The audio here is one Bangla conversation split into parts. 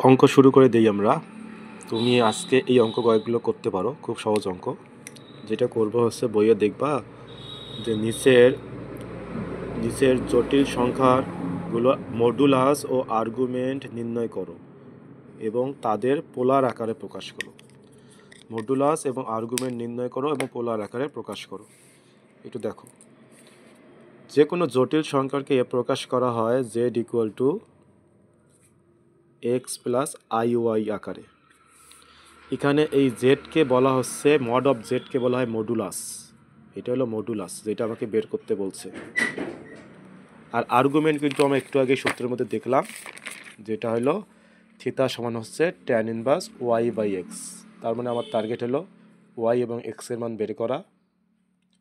অঙ্ক শুরু করে দেই আমরা। তুমি আজকে এই অঙ্ক কয়েকগুলো করতে পারো, খুব সহজ অঙ্ক। যেটা করবো হচ্ছে বইয়ে দেখবা যে নিচের জটিল সংখ্যাগুলো মডুলাস ও আর্গুমেন্ট নির্ণয় করো এবং তাদের পোলার আকারে প্রকাশ করো। মডুলাস এবং আর্গুমেন্ট নির্ণয় করো এবং পোলার আকারে প্রকাশ করো। একটু দেখো, যে কোনো জটিল সংখ্যাকে প্রকাশ করা হয় z equal to x plus i y আকারে। এখানে এই জেডকে বলা হচ্ছে মড অফ জেডকে বলা হয় মডুলাস। এটা হলো মডুলাস, যেটা আমাকে বের করতে বলছে। আর আর্গুমেন্ট কিন্তু আমরা একটু আগে সূত্রের মধ্যে দেখলাম, যেটা হলো থিতা সমান হচ্ছে tan inverse y by x. তার মানে আমার টার্গেট হলো ওয়াই এবং এক্সের মান বের করা।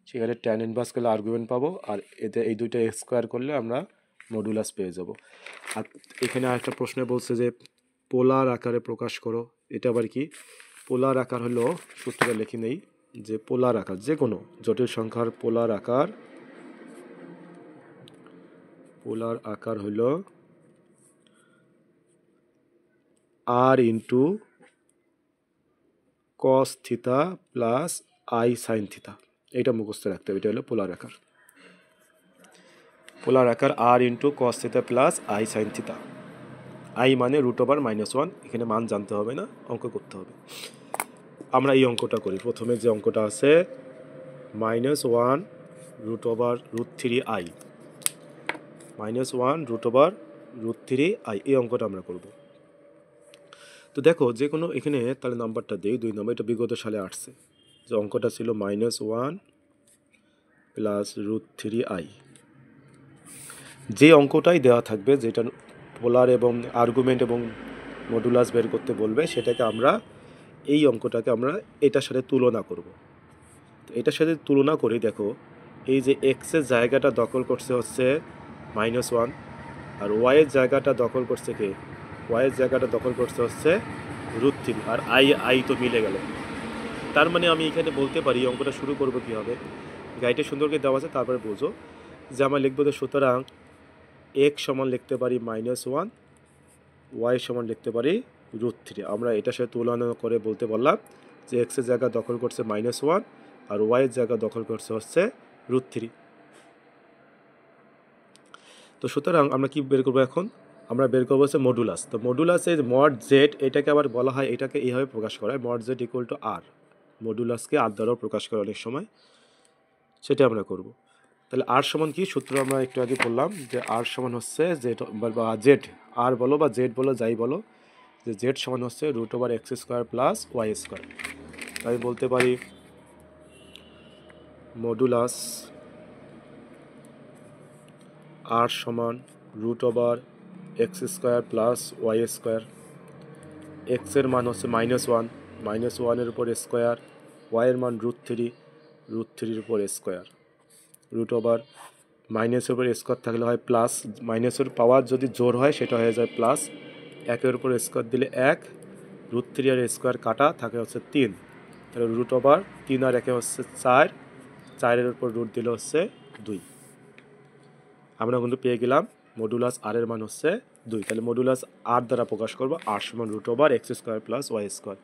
সেখানে ট্যান ইনভার্স করলে আর্গুমেন্ট পাবো, আর এতে এই দুইটা স্কোয়ার করলে আমরা মডুলাস পেয়ে যাব। আর এখানে আরেকটা প্রশ্নে বলছে যে পোলার আকারে প্রকাশ করো। এটা আবার কি? পোলার আকার হলো, সূত্রটা লিখে নেই, যে পোলার আকার যে কোনো জটিল সংখ্যার পোলার আকার হলো r into cos theta plus i sine theta. এটা মুখস্থ রাখতে হবে। এটা হলো পোলার আকার। পোলার আকার r into cos theta plus i sine theta. I মানে √/-1, এখানে মান জানতে হবে না, অঙ্ক করতে হবে। আমরা এই অঙ্কটা করি। প্রথমে যে অঙ্কটা আছে -1 √/√3i, -1 √/√3i, এই অঙ্কটা আমরা করব। তো দেখো, যে কোনো এখানে তাহলে নাম্বারটা দিই 2 নম্বর। এটা বিগত সালে আসছে, যে অঙ্কটা ছিল -1 প্লাস √3i। যে অঙ্কটাই দেওয়া থাকবে, যেটা পোলার এবং আর্গুমেন্ট এবং মডুলাস বের করতে বলবে, সেটাকে আমরা এই অঙ্কটাকে আমরা এটার সাথে তুলনা করব। তো এটার সাথে তুলনা করি। দেখো, এই যে এক্সের জায়গাটা দখল করছে হচ্ছে -1, আর ওয়াইয়ের জায়গাটা দখল করছে কে? ওয়াইয়ের জায়গাটা দখল করছে হচ্ছে √3, আর আই তো মিলে গেল। তার মানে আমি এখানে বলতে পারি অঙ্কটা শুরু করবো কীভাবে। গাইডে সুন্দর করে দেওয়া আছে, তারপরে বুঝো যে আমরা লিখবো যে সুতরাং এক্স সমান লিখতে পারি -1, ওয়াই সমান লিখতে পারি √3। আমরা এটার সাথে তুলনা করে বলতে পারলাম যে এক্সের জায়গা দখল করছে -1 আর ওয়াইয়ের জায়গা দখল করছে হচ্ছে √3। তো সুতরাং আমরা কি বের করবো এখন? আমরা বের করবো হচ্ছে মডুলাস। তো মডুলাসের মড জেড, এটাকে আবার বলা হয়, এটাকে এইভাবে প্রকাশ করা হয়, মড জেড ইকুয়াল টু আর। মডুলাসকে আর দ্বারাও প্রকাশ করে অনেক সময়, সেটা আমরা করব। তাহলে আর সমান কি? সূত্র আমরা একটু আগে বললাম যে আর সমান হচ্ছে জেড বা জেড, আর বলো বা জেড বলো, যাই বলো, যে জেড সমান হচ্ছে √/(x² প্লাস y²। তাই বলতে পারি মডুলাস আর সমান √/(x² প্লাস y²। এক্সের মান হচ্ছে -1, -1-এর উপর স্কোয়ার, ওয়াইয়ের মান √3, √3-এর উপর স্কোয়ার। মাইনাসের উপর স্কোয়ার থাকলে হয় প্লাস, মাইনাসের পাওয়ার যদি জোর হয় সেটা হয়ে যায় প্লাস। 1-এর উপর স্কোয়ার দিলে 1, √3 আর স্কোয়ার কাটা থাকে হচ্ছে 3, তাহলে √3 আর 1 হচ্ছে 4, 4-এর উপর রুট দিলে হচ্ছে 2। আমরা কিন্তু পেয়ে গেলাম মডুলাস আর এর মান হচ্ছে 2। তাহলে মডুলাস আর দ্বারা প্রকাশ করবো, আর সমান √/(x² প্লাস y²।